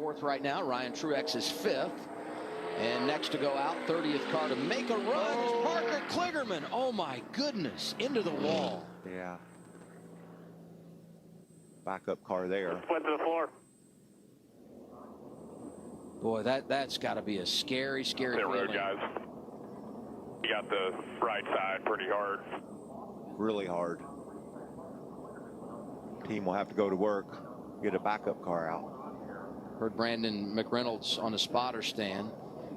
4th right now. Ryan Truex is 5th. And next to go out, 30th car to make a run is Parker Kligerman. Oh my goodness, into the wall. Yeah. Backup car there. Went to the floor. Boy, that's got to be a scary feeling. Road, guys. You got the right side pretty hard. Really hard. Team will have to go to work, get a backup car out. Heard Brandon McReynolds on the spotter stand.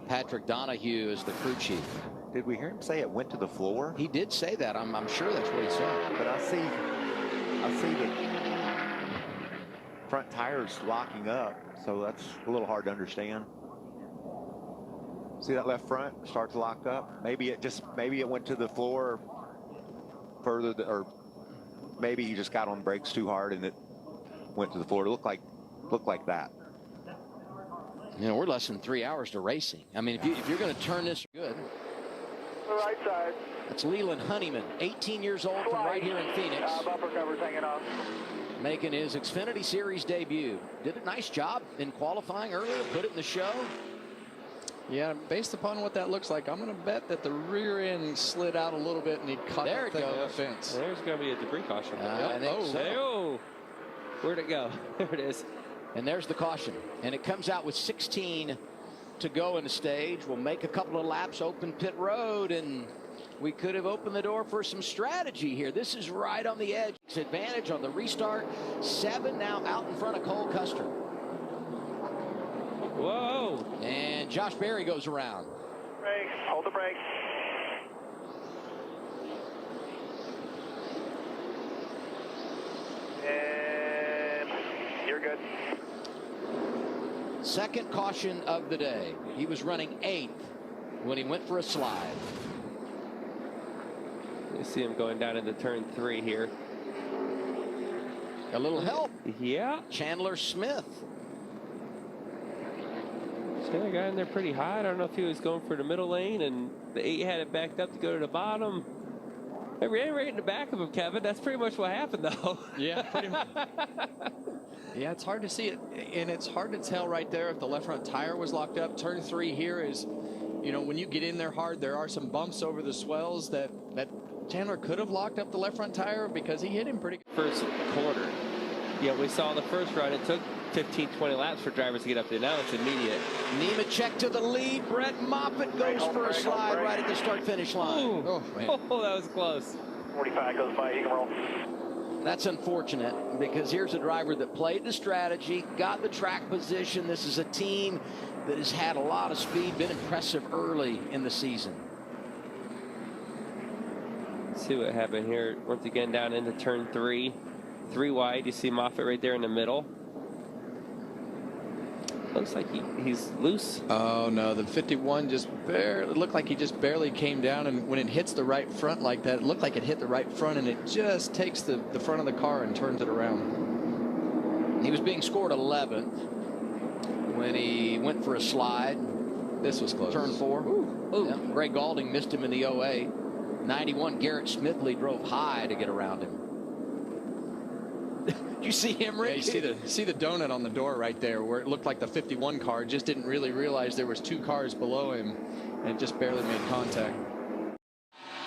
Patrick Donahue is the crew chief. Did we hear him say it went to the floor? He did say that. I'm sure that's what he said. But I see the front tires locking up, so that's a little hard to understand. See that left front start to lock up? Maybe it went to the floor further, or maybe he just got on brakes too hard and it went to the floor. It looked like that. You know, we're less than 3 hours to racing. I mean, if you're going to turn this good. The right side. That's Leland Honeyman, 18 years old, from right here in Phoenix. Bumper covers hanging off. Making his Xfinity Series debut. Did a nice job in qualifying earlier, put it in the show. Yeah, based upon what that looks like, I'm going to bet that the rear end slid out a little bit and he caught there that thing on the fence. There's going to be a debris caution. I think so. Oh, where'd it go? There it is. And there's the caution. And it comes out with 16 to go in the stage. We'll make a couple of laps, open pit road, and we could have opened the door for some strategy here. This is right on the edge. It's advantage on the restart. 7 now out in front of Cole Custer. Whoa. And Josh Berry goes around. Brake. Hold the brake. And you're good. Second caution of the day. He was running 8th when he went for a slide. You see him going down into turn 3 here. A little help. Yeah. Chandler Smith. Chandler got in there pretty high. I don't know if he was going for the middle lane and the 8 had it backed up to go to the bottom. They ran right in the back of him, Kevin. That's pretty much what happened, though. Yeah, pretty much. Yeah, it's hard to see it, and it's hard to tell right there if the left front tire was locked up. Turn 3 here is, you know, when you get in there hard, there are some bumps over the swells that Chandler could have locked up the left front tire because he hit him pretty good. First corner. Yeah, we saw the first run. It took 15, 20 laps for drivers to get up there. Now it's immediate. Nemechek to the lead. Brett Moffitt goes for a slide right at the start-finish line. Ooh. Oh, man. Oh, that was close. 45 goes by. He can roll. That's unfortunate because here's a driver that played the strategy, got the track position. This is a team that has had a lot of speed, been impressive early in the season. Let's see what happened here. Once again, down into turn 3. 3 wide. You see Moffitt right there in the middle. Looks like he's loose. Oh no, the 51 just barely looked like he just barely came down, and when it hits the right front like that, it looked like it hit the right front, and it just takes the front of the car and turns it around. He was being scored 11th when he went for a slide. This was close. Turn 4. Ooh. Yeah, Ray Galding missed him in the 08. 91 Garrett Smithley drove high to get around him. You see him, Rick? Yeah, you see the donut on the door right there where it looked like the 51 car just didn't really realize there was 2 cars below him and just barely made contact.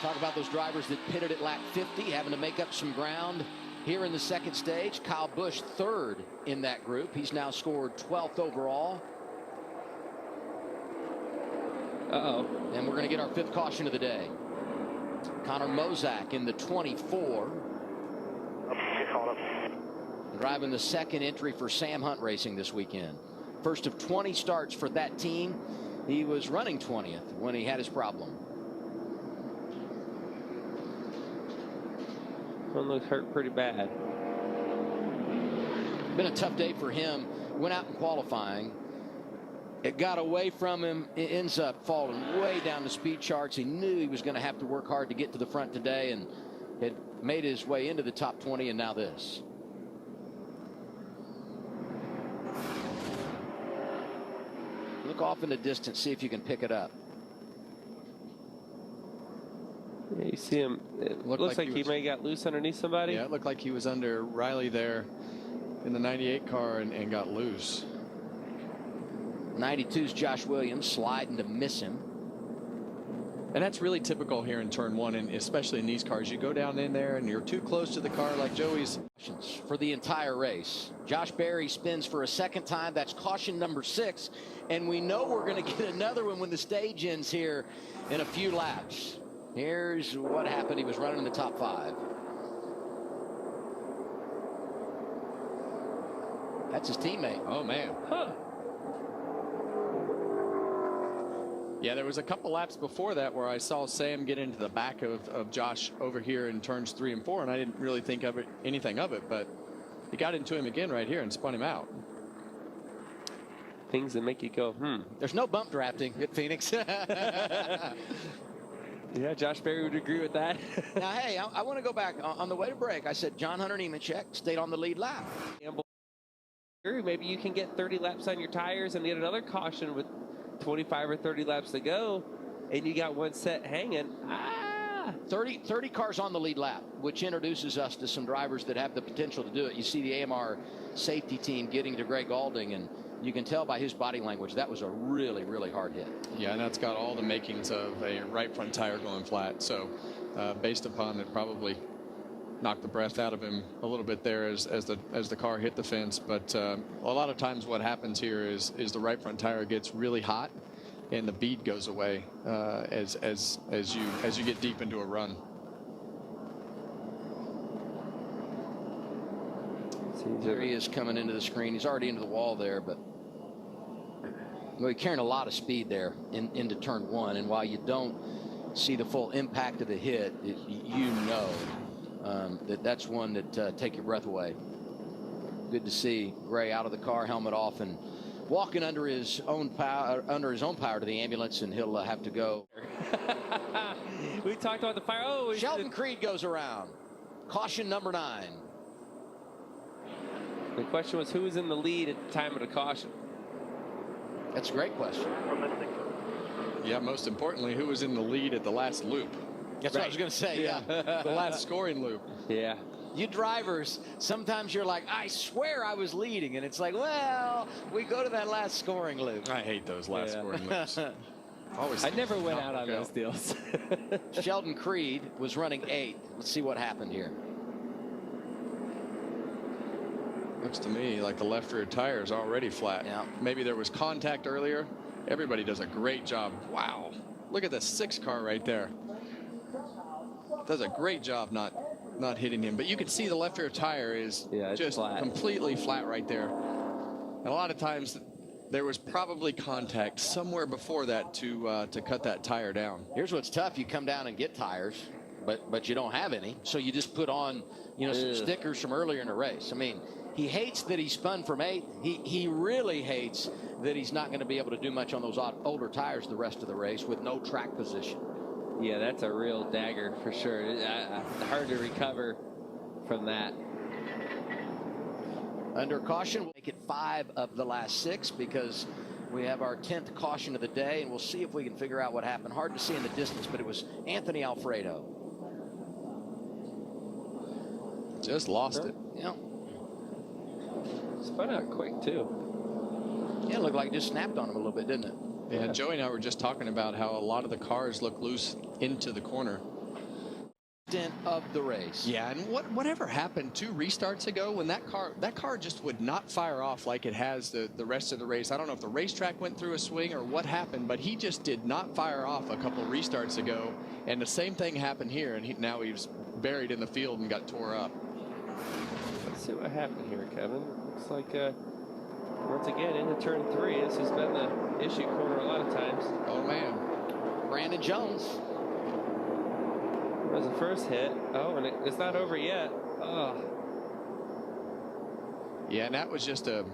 Talk about those drivers that pitted at lap 50, having to make up some ground here in the second stage. Kyle Busch 3rd in that group. He's now scored 12th overall. Uh-oh. And we're going to get our 5th caution of the day. Connor Mozak in the 24. Driving the 2nd entry for Sam Hunt Racing this weekend. First of 20 starts for that team. He was running 20th when he had his problem. One looks hurt pretty bad. Been a tough day for him. Went out in qualifying. It got away from him. It ends up falling way down the speed charts. He knew he was going to have to work hard to get to the front today, and had made his way into the top 20, and now this. Look off in the distance, see if you can pick it up. Yeah, you see him. It looks like he may have got loose underneath somebody. Yeah, it looked like he was under Riley there in the 98 car and got loose. 92's Josh Williams sliding to miss him. And that's really typical here in turn one, and especially in these cars. You go down in there and you're too close to the car like Joey's. For the entire race. Josh Berry spins for a second time. That's caution number 6. And we know we're going to get another one when the stage ends here in a few laps. Here's what happened. He was running in the top 5. That's his teammate. Oh, man. Huh. Yeah, there was a couple laps before that where I saw Sam get into the back of Josh over here in turns 3 and 4, and I didn't really think of anything of it, but he got into him again right here and spun him out. Things that make you go, There's no bump drafting at Phoenix. Yeah, Josh Berry would agree with that. Now, hey, I want to go back. On the way to break, I said John Hunter Nemechek stayed on the lead lap. Maybe you can get 30 laps on your tires and get another caution with 25 or 30 laps to go, and you got one set hanging. 30 cars on the lead lap, which introduces us to some drivers that have the potential to do it. You see the AMR safety team getting to Greg Alding, and you can tell by his body language that was a really, really hard hit. Yeah, and that's got all the makings of a right front tire going flat. So based upon it, probably knocked the breath out of him a little bit there as the car hit the fence. But a lot of times what happens here is the right front tire gets really hot and the bead goes away as you get deep into a run. There he is coming into the screen. He's already into the wall there, but he's carrying a lot of speed there into turn 1. And while you don't see the full impact of the hit, you know that's one that take your breath away. Good to see Gray out of the car, helmet off, and walking under his own power to the ambulance, and he'll have to go. We talked about the fire. Oh, Sheldon Creed goes around. Caution number 9. The question was who was in the lead at the time of the caution. That's a great question. Yeah, most importantly, who was in the lead at the last loop? That's what I was going to say. Yeah. The last scoring loop. Yeah. You drivers, sometimes you're like, I swear I was leading. And it's like, well, we go to that last scoring loop. I hate those last scoring loops. I never went out on those deals. Sheldon Creed was running 8th. Let's see what happened here. Looks to me like the left rear tire is already flat. Yeah. Maybe there was contact earlier. Everybody does a great job. Wow. Look at the 6 car right there. Does a great job not hitting him. But you can see the left rear tire is just flat. Completely flat right there. And a lot of times there was probably contact somewhere before that to cut that tire down. Here's what's tough. You come down and get tires, but you don't have any. So you just put on, some stickers from earlier in the race. I mean, he hates that he spun from 8th. He really hates that he's not going to be able to do much on those older tires the rest of the race with no track position. Yeah, that's a real dagger for sure. Hard to recover from that. Under caution, we'll make it 5 of the last 6 because we have our 10th caution of the day, and we'll see if we can figure out what happened. Hard to see in the distance, but it was Anthony Alfredo. Just lost it. Yeah. Spun out quick, too. Yeah, it looked like it just snapped on him a little bit, didn't it? Yeah, Joey and I were just talking about how a lot of the cars look loose into the corner. Of the race. Yeah, and whatever happened 2 restarts ago when that car just would not fire off like it has the rest of the race. I don't know if the racetrack went through a swing or what happened, but he just did not fire off a couple restarts ago, and the same thing happened here, and now he's buried in the field and got tore up. Let's see what happened here, Kevin. Looks like once again into turn 3. This has been the issue corner a lot of times. Oh man, Brandon Jones. That was the first hit. Oh, and it's not over yet. Oh. Yeah, and that was just a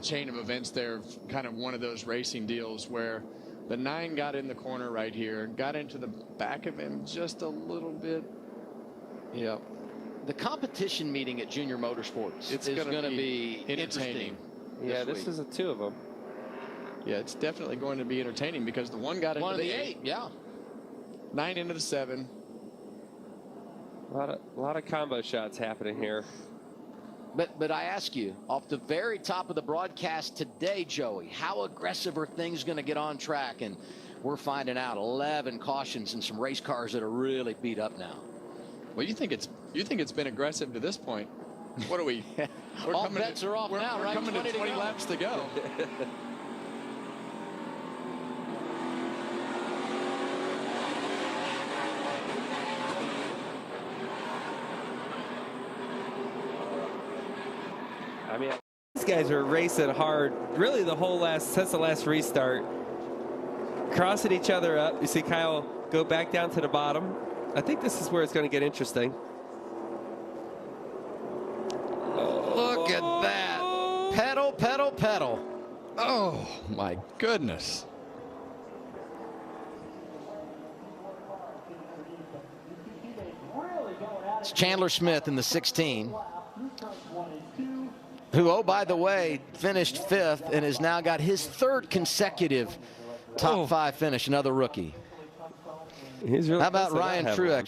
chain of events there, kind of one of those racing deals where the 9 got in the corner right here, got into the back of him just a little bit. Yep. The competition meeting at Junior Motorsports is going to be entertaining. Yeah, this is 2 of them. Yeah, it's definitely going to be entertaining because the 1 got into the 8. Yeah. 9 into the 7. A lot of combo shots happening here. But I ask you, off the very top of the broadcast today, Joey, how aggressive are things going to get on track? And we're finding out 11 cautions and some race cars that are really beat up now. Well, you think it's been aggressive to this point? What are we? All bets are off now, we're right? coming to 20 laps to go. I mean, these guys are racing hard, really since the last restart. Crossing each other up. You see Kyle go back down to the bottom. I think this is where it's going to get interesting. Look at that. Pedal, pedal, pedal. Oh, my goodness. It's Chandler Smith in the 16. Who, oh, by the way, finished 5th and has now got his 3rd consecutive top 5 finish, another rookie. He's really How about Ryan Truex?